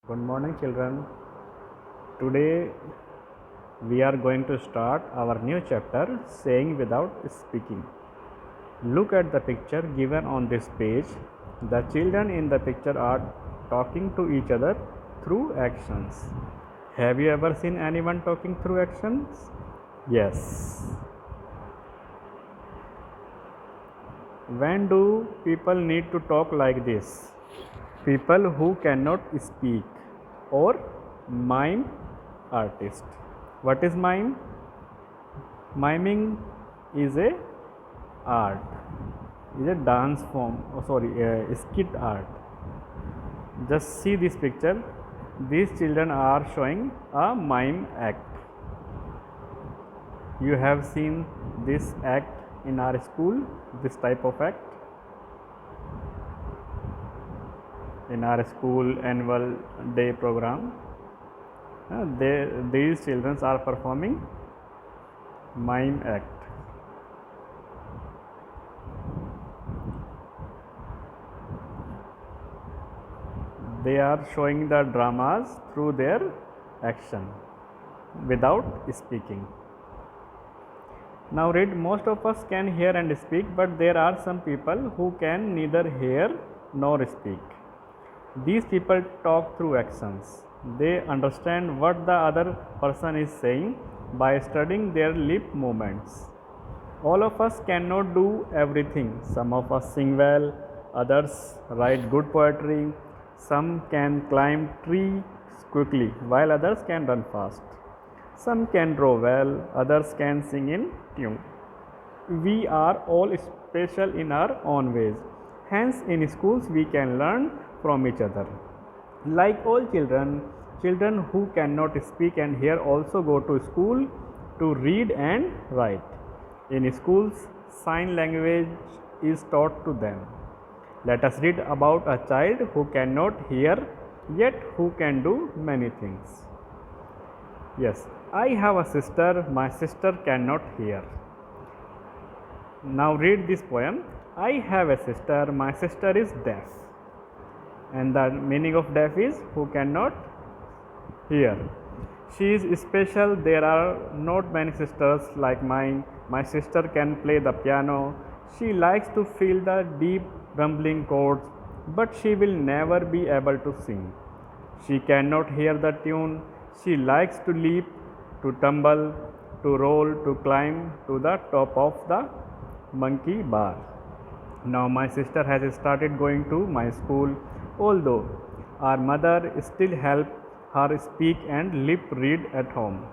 Good morning, children. Today we are going to start our new chapter, Saying Without Speaking. Look at the picture given on this page. The children in the picture are talking to each other through actions. Have you ever seen anyone talking through actions? Yes. When do people need to talk like this? People who cannot speak or mime artist. What is mime? Miming is a art, is a dance form. Skit art. Just see this picture. These children are showing a mime act. You have seen this act in our school, this type of act. In our school annual day program, these children are performing mime act. They are showing the dramas through their action without speaking. Now read, most of us can hear and speak, but there are some people who can neither hear nor speak. These people talk through actions. They understand what the other person is saying by studying their lip movements. All of us cannot do everything. Some of us sing well, others write good poetry, some can climb trees quickly, while others can run fast. Some can draw well, others can sing in tune. We are all special in our own ways. Hence, in schools we can learn from each other. Like all children who cannot speak and hear also go to school to read and write. In schools, sign language is taught to them. Let us read about a child who cannot hear yet who can do many things. Yes, I have a sister, my sister cannot hear. Now read this poem. I have a sister, my sister is deaf. And the meaning of deaf is who cannot hear. She is special. There are not many sisters like mine. My sister can play the piano. She likes to feel the deep rumbling chords, but she will never be able to sing. She cannot hear the tune. She likes to leap, to tumble, to roll, to climb to the top of the monkey bar. Now my sister has started going to my school, although our mother still helps her speak and lip read at home.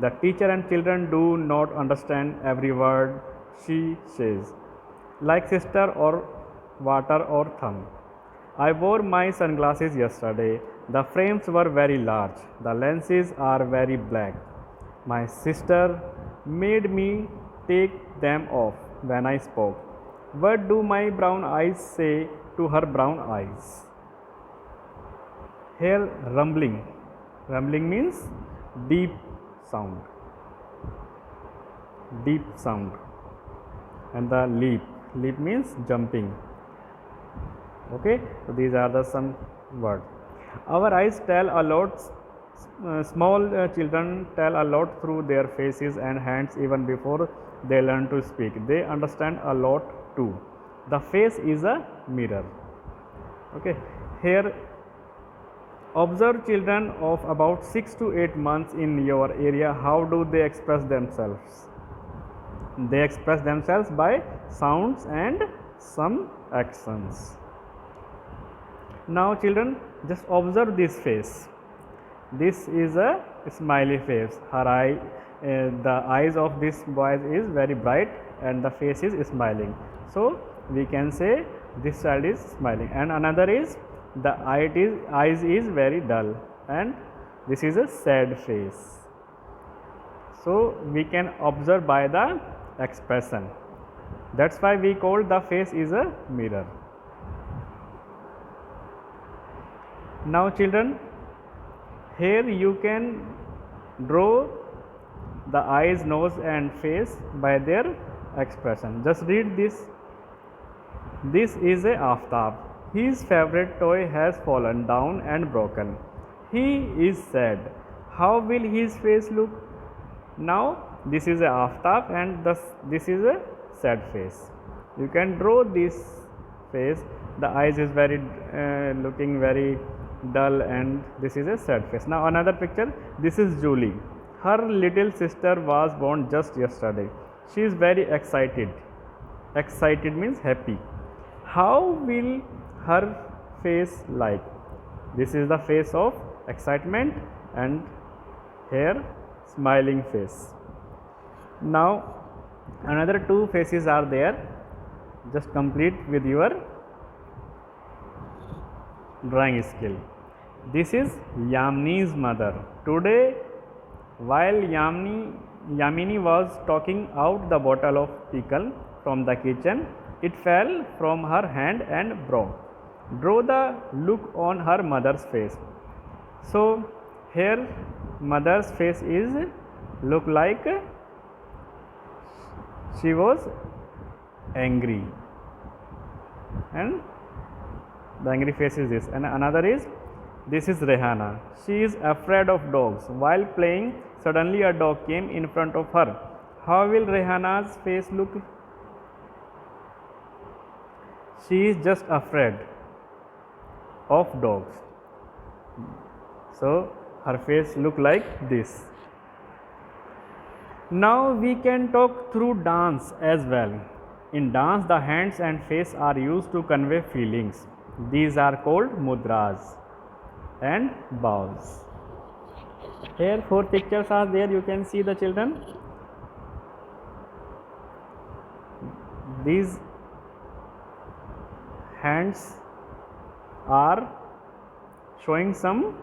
The teacher and children do not understand every word she says, like sister or water or thumb. I wore my sunglasses yesterday. The frames were very large. The lenses are very black. My sister made me take them off when I spoke. What do my brown eyes say to her brown eyes? Here, rumbling. Rumbling means deep sound. Deep sound. And the leap. Leap means jumping. Okay, so these are the some words. Our eyes tell a lot. Small children tell a lot through their faces and hands even before they learn to speak. They understand a lot too. The face is a mirror. Okay, here observe children of about 6 to 8 months in your area. How do they express themselves? They express themselves by sounds and some actions. Now children, just observe this face. This is a smiley face. The eyes of this boy is very bright and the face is smiling. So we can say this child is smiling. And another is the eyes is very dull and this is a sad face. So we can observe by the expression. That's why we call the face is a mirror. Now children, here you can draw the eyes, nose and face by their expression. Just read this. This is a aftab. His favorite toy has fallen down and broken. He is sad. How will his face look? Now this is a aftab and this is a sad face. You can draw this face. The eyes is very looking very dull and this is a sad face. Now another picture. This is Julie. Her little sister was born just yesterday. She is very excited. Excited means happy. How will her face like? This is the face of excitement and here smiling face. Now another two faces are there. Just complete with your drawing skill. This is Yamini's mother. Today, while Yamini was taking out the bottle of pickle from the kitchen, it fell from her hand and broke. Draw the look on her mother's face. So here mother's face is look like she was angry, and the angry face is this. And another is, this is Rehana. She is afraid of dogs. While playing, suddenly a dog came in front of her. How will Rehana's face look? She is just afraid of dogs. So her face look like this. Now we can talk through dance as well. In dance, the hands and face are used to convey feelings. These are called mudras and bows. Here 4 pictures are there. You can see the children. These hands are showing some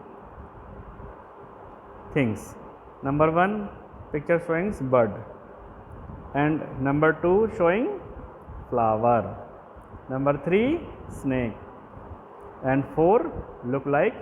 things. Number 1 picture showing bird, and number 2 showing flower, number 3 snake, and 4 look like